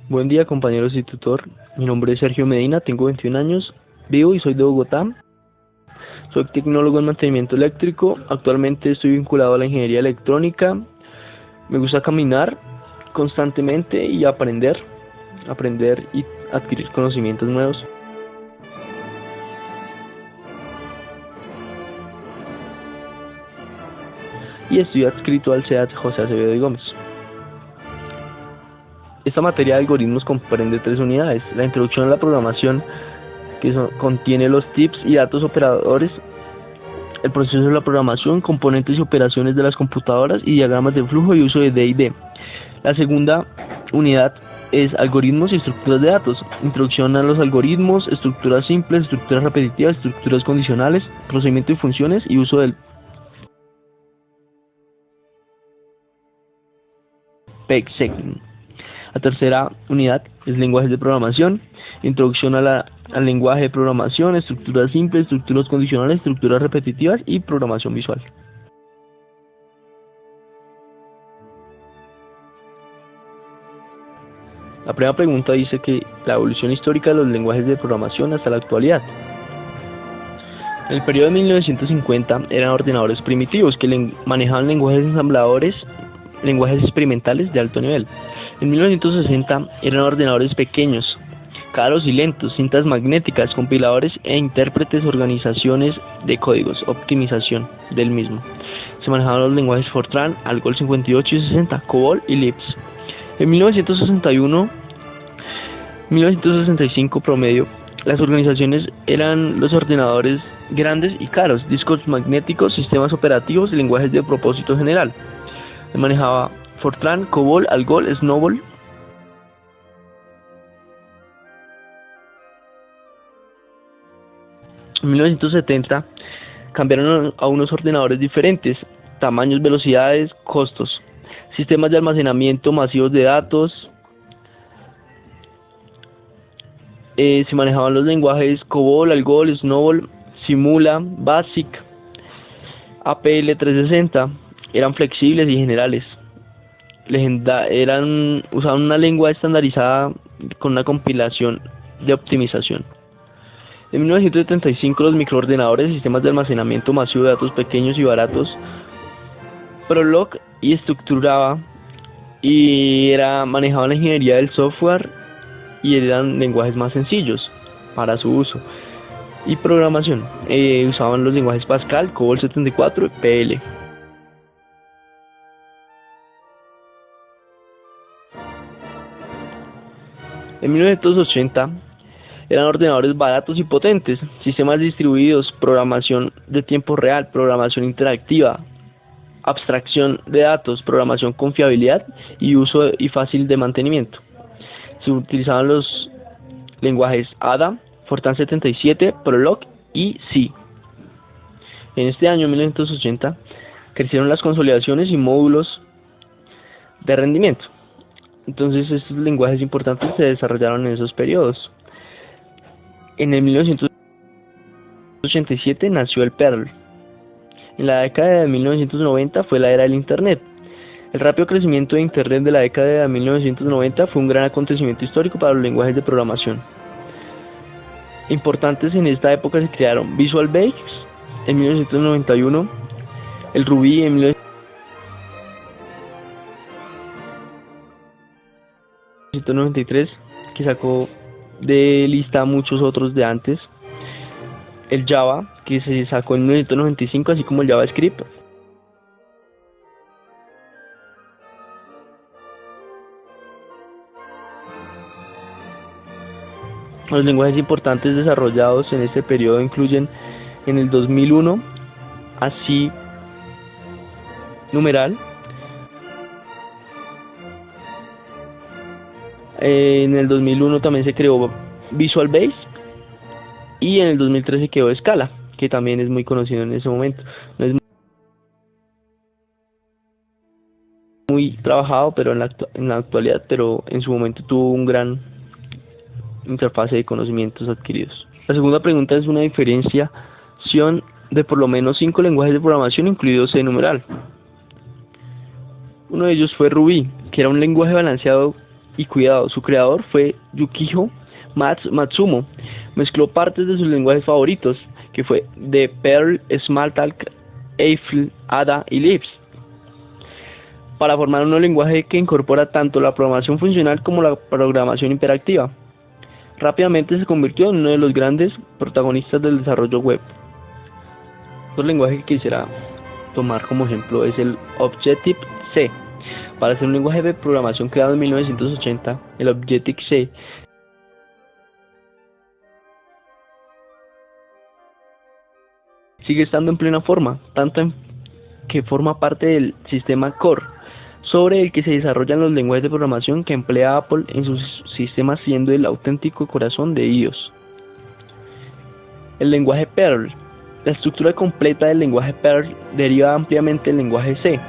Buen día, compañeros y tutor. Mi nombre es Sergio Medina, tengo 21 años, vivo y soy de Bogotá. Soy tecnólogo en mantenimiento eléctrico. Actualmente estoy vinculado a la ingeniería electrónica. Me gusta caminar constantemente y aprender y adquirir conocimientos nuevos. Y estoy adscrito al SEAD José Acevedo y Gómez. Esta materia de algoritmos comprende 3 unidades: la introducción a la programación, que contiene los tips y datos operadores, el proceso de la programación, componentes y operaciones de las computadoras y diagramas de flujo y uso de D&D. La segunda unidad es algoritmos y estructuras de datos, introducción a los algoritmos, estructuras simples, estructuras repetitivas, estructuras condicionales, procedimiento y funciones y uso del PEG-SEC. La tercera unidad es lenguajes de programación, introducción al lenguaje de programación, estructuras simples, estructuras condicionales, estructuras repetitivas y programación visual. La primera pregunta dice que la evolución histórica de los lenguajes de programación hasta la actualidad. En el periodo de 1950 eran ordenadores primitivos que manejaban lenguajes ensambladores, lenguajes experimentales de alto nivel. En 1960 eran ordenadores pequeños, caros y lentos, cintas magnéticas, compiladores e intérpretes, organizaciones de códigos, optimización del mismo. Se manejaban los lenguajes Fortran, Algol 58 y 60, COBOL y Lisp. En 1965 promedio, las organizaciones eran los ordenadores grandes y caros, discos magnéticos, sistemas operativos y lenguajes de propósito general. Se manejaba Fortran, COBOL, Algol, Snowball. En 1970 cambiaron a unos ordenadores diferentes: tamaños, velocidades, costos, sistemas de almacenamiento masivos de datos. Se manejaban los lenguajes COBOL, Algol, Snowball, Simula, BASIC, APL 360. Eran flexibles y generales. Usaban una lengua estandarizada con una compilación de optimización. En 1975 los microordenadores, sistemas de almacenamiento masivo de datos pequeños y baratos, Prolog y estructuraba manejaban la ingeniería del software y eran lenguajes más sencillos para su uso y programación. Usaban los lenguajes Pascal, COBOL 74 y PL. En 1980 eran ordenadores baratos y potentes, sistemas distribuidos, programación de tiempo real, programación interactiva, abstracción de datos, programación con fiabilidad y uso y fácil de mantenimiento. Se utilizaban los lenguajes ADA, Fortran 77, Prolog y C. En este año 1980 crecieron las consolidaciones y módulos de rendimiento. Entonces estos lenguajes importantes se desarrollaron en esos periodos. En el 1987 nació el Perl. En la década de 1990 fue la era del Internet. El rápido crecimiento de Internet de la década de 1990 fue un gran acontecimiento histórico para los lenguajes de programación. Importantes en esta época se crearon Visual Basic en 1991, el Ruby en 1993, que sacó de lista a muchos otros de antes, el Java, que se sacó en 1995, así como el JavaScript. Los lenguajes importantes desarrollados en este periodo incluyen en el 2001 ASCII numeral, en el 2001 también se creó Visual Basic y en el 2013 quedó Scala, que también es muy conocido en ese momento. No es muy trabajado pero en la actualidad, pero en su momento tuvo un gran interfase de conocimientos adquiridos. La segunda pregunta es una diferenciación de por lo menos 5 lenguajes de programación, incluido C numeral. Uno de ellos fue Ruby, que era un lenguaje balanceado Y cuidado, su creador fue Yukio Matsumo. Mezcló partes de sus lenguajes favoritos, que fue de Perl, Smalltalk, Eiffel, Ada y Lisp, para formar un lenguaje que incorpora tanto la programación funcional como la programación interactiva. Rápidamente se convirtió en uno de los grandes protagonistas del desarrollo web. Otro lenguaje que quisiera tomar como ejemplo es el Objective-C. Para ser un lenguaje de programación creado en 1980, el Objective-C sigue estando en plena forma, tanto en que forma parte del sistema Core, sobre el que se desarrollan los lenguajes de programación que emplea Apple en sus sistemas, siendo el auténtico corazón de iOS. El lenguaje Perl. La estructura completa del lenguaje Perl deriva ampliamente del lenguaje C.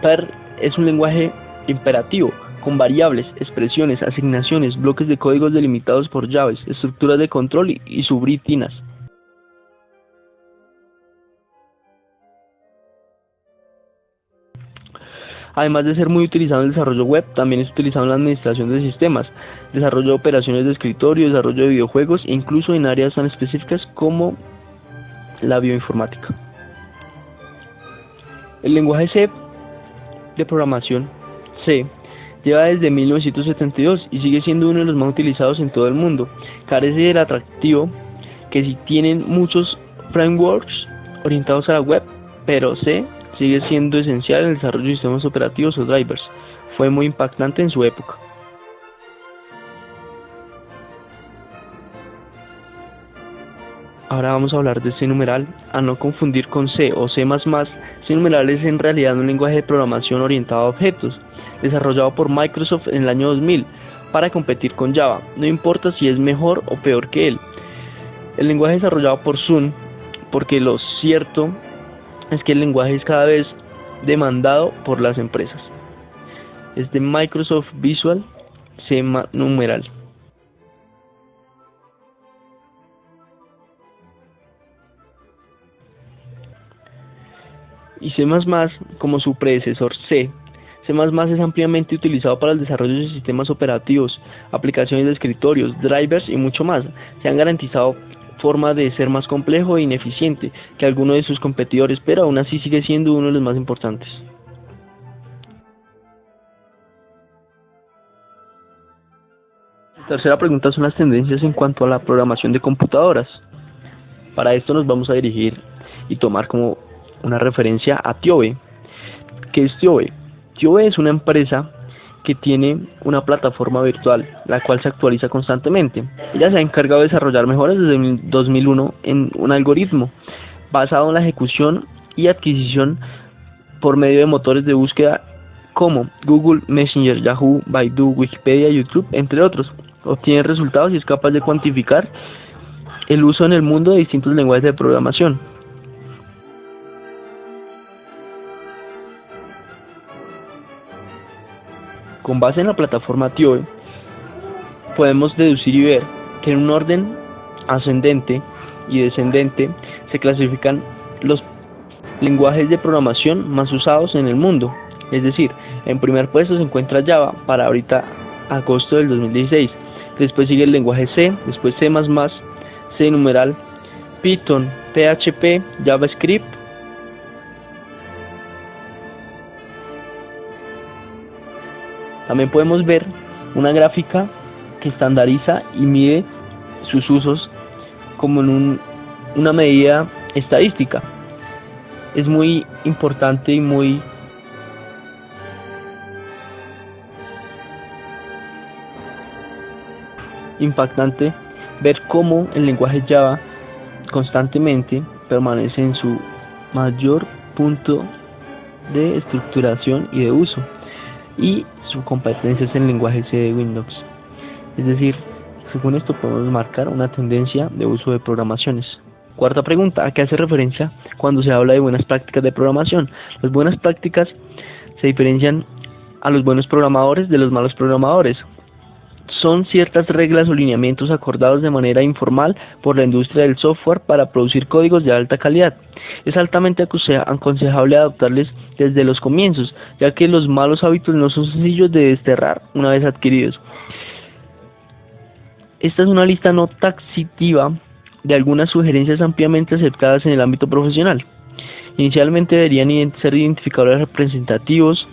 Perl es un lenguaje imperativo, con variables, expresiones, asignaciones, bloques de códigos delimitados por llaves, estructuras de control y subrutinas. Además de ser muy utilizado en el desarrollo web, también es utilizado en la administración de sistemas, desarrollo de operaciones de escritorio, desarrollo de videojuegos e incluso en áreas tan específicas como la bioinformática. El lenguaje C de programación C lleva desde 1972 y sigue siendo uno de los más utilizados en todo el mundo. Carece del atractivo que sí tienen muchos frameworks orientados a la web, pero C sigue siendo esencial en el desarrollo de sistemas operativos o drivers. Fue muy impactante en su época. Ahora vamos a hablar de C numeral, a no confundir con C o C++. C numeral es en realidad un lenguaje de programación orientado a objetos, desarrollado por Microsoft en el año 2000 para competir con Java, no importa si es mejor o peor que él. El lenguaje desarrollado por Sun, porque lo cierto es que el lenguaje es cada vez demandado por las empresas. Es de Microsoft Visual C numeral. Y C++, como su predecesor C es ampliamente utilizado para el desarrollo de sistemas operativos, aplicaciones de escritorios, drivers y mucho más. Se han garantizado forma de ser más complejo e ineficiente que alguno de sus competidores, pero aún así sigue siendo uno de los más importantes. La tercera pregunta son las tendencias en cuanto a la programación de computadoras. Para esto nos vamos a dirigir y tomar como una referencia a TIOBE. ¿Qué es TIOBE? TIOBE es una empresa que tiene una plataforma virtual, la cual se actualiza constantemente. Ella se ha encargado de desarrollar mejoras desde 2001 en un algoritmo basado en la ejecución y adquisición por medio de motores de búsqueda como Google, Messenger, Yahoo, Baidu, Wikipedia, YouTube, entre otros. Obtiene resultados y es capaz de cuantificar el uso en el mundo de distintos lenguajes de programación. Con base en la plataforma TIOBE, podemos deducir y ver que en un orden ascendente y descendente se clasifican los lenguajes de programación más usados en el mundo. Es decir, en primer puesto se encuentra Java para ahorita agosto del 2016. Después sigue el lenguaje C, después C++, C numeral, Python, PHP, JavaScript. También podemos ver una gráfica que estandariza y mide sus usos como en una medida estadística. Es muy importante y muy impactante ver cómo el lenguaje Java constantemente permanece en su mayor punto de estructuración y de uso, y su competencia es en el lenguaje C de Windows. Es decir, según esto podemos marcar una tendencia de uso de programaciones. Cuarta pregunta, ¿a qué hace referencia cuando se habla de buenas prácticas de programación? Las buenas prácticas se diferencian a los buenos programadores de los malos programadores. son ciertas reglas o lineamientos acordados de manera informal por la industria del software para producir códigos de alta calidad. Es altamente aconsejable adoptarles desde los comienzos, ya que los malos hábitos no son sencillos de desterrar una vez adquiridos. Esta es una lista no taxativa de algunas sugerencias ampliamente aceptadas en el ámbito profesional. Inicialmente deberían ser identificadores representativos,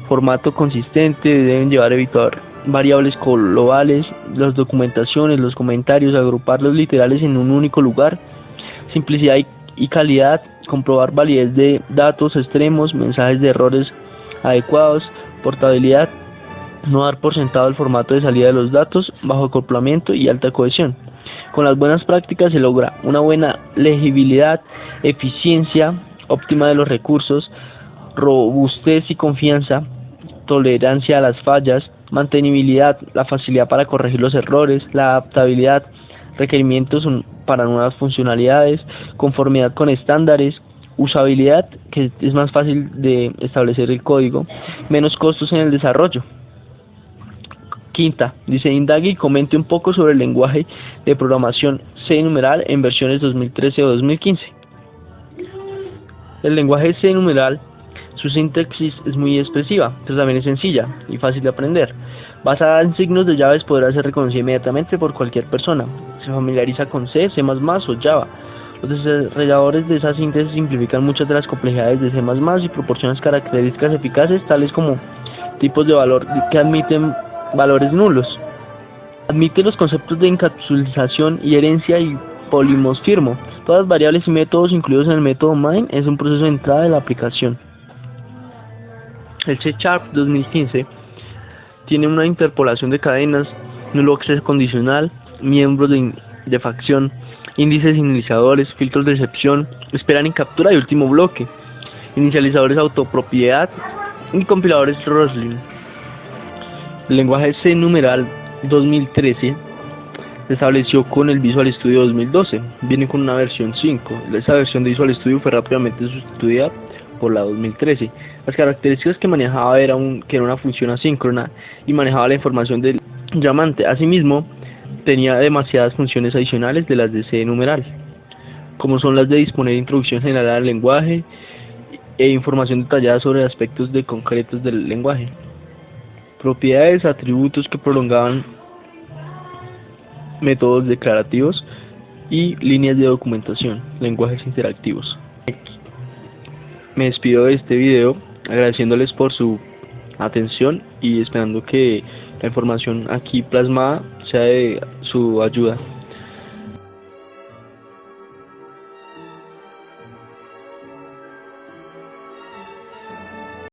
formato consistente, deben llevar evitar variables globales, las documentaciones, los comentarios, agrupar los literales en un único lugar, simplicidad y calidad, comprobar validez de datos extremos, mensajes de errores adecuados, portabilidad, no dar por sentado el formato de salida de los datos, bajo acoplamiento y alta cohesión. Con las buenas prácticas se logra una buena legibilidad, eficiencia óptima de los recursos, robustez y confianza, tolerancia a las fallas, mantenibilidad, la facilidad para corregir los errores, la adaptabilidad, requerimientos para nuevas funcionalidades, conformidad con estándares, usabilidad, que es más fácil de establecer el código, menos costos en el desarrollo. Quinta, dice: indague y comente un poco sobre el lenguaje de programación C numeral en versiones 2013 o 2015. El lenguaje C numeral, su sintaxis es muy expresiva, pero también es sencilla y fácil de aprender. Basada en signos de llaves, podrá ser reconocida inmediatamente por cualquier persona. Se familiariza con C, C++ o Java. Los desarrolladores de esa síntesis simplifican muchas de las complejidades de C++ y proporcionan características eficaces tales como tipos de valor que admiten valores nulos. Admite los conceptos de encapsulación y herencia y polimorfismo. Todas variables y métodos incluidos en el método main es un proceso de entrada de la aplicación. El C# 2015 tiene una interpolación de cadenas, nulo acceso condicional, miembros de facción, índices inicializadores, filtros de excepción, esperan en captura y último bloque, inicializadores autopropiedad y compiladores Roslyn. El lenguaje C numeral 2013 se estableció con el Visual Studio 2012, viene con una versión 5, esa versión de Visual Studio fue rápidamente sustituida por la 2013. Las características que manejaba que era una función asíncrona y manejaba la información del llamante. Asimismo, tenía demasiadas funciones adicionales de las de C numeral, como son las de disponer introducción general al lenguaje e información detallada sobre aspectos concretos del lenguaje, propiedades, atributos que prolongaban métodos declarativos y líneas de documentación, lenguajes interactivos. Me despido de este video agradeciéndoles por su atención y esperando que la información aquí plasmada sea de su ayuda.